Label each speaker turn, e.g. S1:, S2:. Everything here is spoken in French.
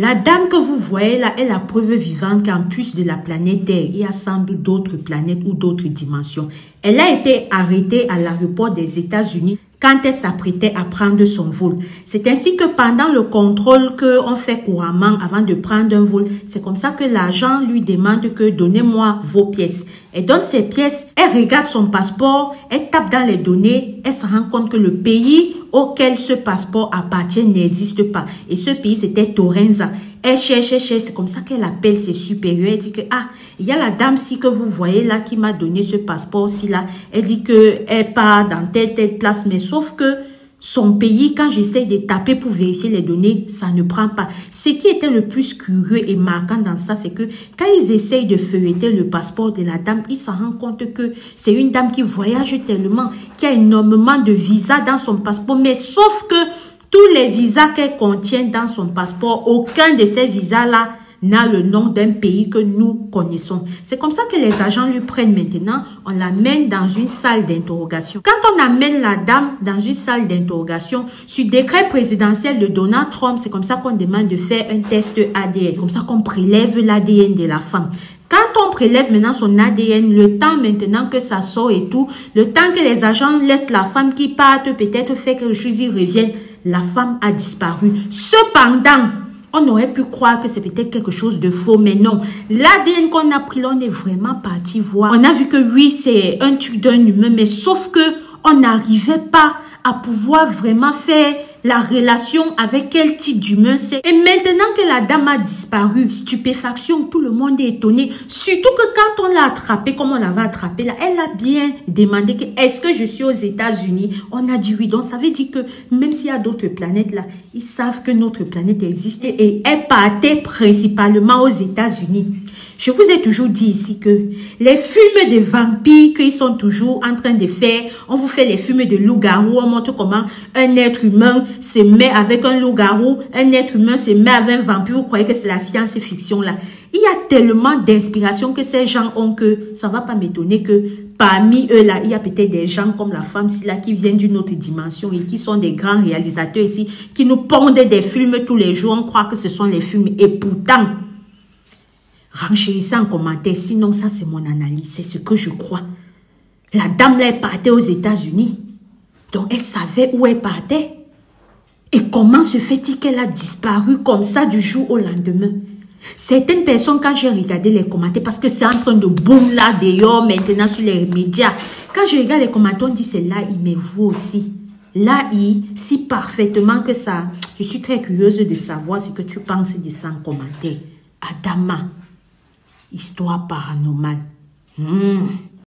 S1: La dame que vous voyez là est la preuve vivante qu'en plus de la planète Terre, il y a sans doute d'autres planètes ou d'autres dimensions. Elle a été arrêtée à l'aéroport des États-Unis quand elle s'apprêtait à prendre son vol. C'est ainsi que pendant le contrôle qu'on fait couramment avant de prendre un vol, c'est comme ça que l'agent lui demande que donnez-moi vos pièces. Elle donne ses pièces, elle regarde son passeport, elle tape dans les données, elle se rend compte que le pays auquel ce passeport appartient n'existe pas. Et ce pays, c'était Torenza. Elle cherche, c'est comme ça qu'elle appelle ses supérieurs. Elle dit que, il y a la dame-ci que vous voyez là qui m'a donné ce passeport-ci là. Elle dit qu'elle part dans telle place, mais sauf que son pays, quand j'essaie de taper pour vérifier les données, ça ne prend pas. Ce qui était le plus curieux et marquant dans ça, c'est que quand ils essayent de feuilleter le passeport de la dame, ils se rendent compte que c'est une dame qui voyage tellement, qui a énormément de visas dans son passeport, mais sauf que tous les visas qu'elle contient dans son passeport, aucun de ces visas-là n'a le nom d'un pays que nous connaissons. C'est comme ça que les agents lui prennent maintenant. On l'amène dans une salle d'interrogation. Quand on amène la dame dans une salle d'interrogation, sur décret présidentiel de Donald Trump, c'est comme ça qu'on demande de faire un test ADN. C'est comme ça qu'on prélève l'ADN de la femme. Quand on prélève maintenant son ADN, le temps maintenant que ça sort et tout, le temps que les agents laissent la femme qui parte, peut-être faire quelque chose, ils reviennent, la femme a disparu. Cependant, on aurait pu croire que c'est peut-être quelque chose de faux, mais non. L'ADN qu'on a pris là, on est vraiment parti voir. On a vu que oui, c'est un truc d'un humain, mais sauf que on n'arrivait pas à pouvoir vraiment faire la relation avec quel type d'humain c'est. Et maintenant que la dame a disparu, stupéfaction, tout le monde est étonné. Surtout que quand on l'a attrapée, comme on l'avait attrapée là, elle a bien demandé que est-ce que je suis aux États-Unis? On a dit oui. Donc ça veut dire que même s'il y a d'autres planètes là, ils savent que notre planète existe et elle partait principalement aux États-Unis. Je vous ai toujours dit ici que les films de vampires qu'ils sont toujours en train de faire, on vous fait les films de loup-garou, on montre comment un être humain se met avec un loup-garou, un être humain se met avec un vampire, vous croyez que c'est la science-fiction là. Il y a tellement d'inspiration que ces gens ont que ça va pas m'étonner que parmi eux là, il y a peut-être des gens comme la femme-ci là qui viennent d'une autre dimension et qui sont des grands réalisateurs ici, qui nous pondent des films tous les jours, on croit que ce sont les films et pourtant, renchérissez en commentaire, sinon ça c'est mon analyse, c'est ce que je crois. La dame là, elle partait aux États-Unis, donc elle savait où elle partait. Et comment se fait-il qu'elle a disparu comme ça du jour au lendemain? Certaines personnes, quand j'ai regardé les commentaires, parce que c'est en train de boom là dehors maintenant sur les médias, quand je regarde les commentaires, on dit c'est là, il me voit aussi. Là, si parfaitement que ça, je suis très curieuse de savoir ce que tu penses de ça en commentaire. Adama. Histoire paranormale.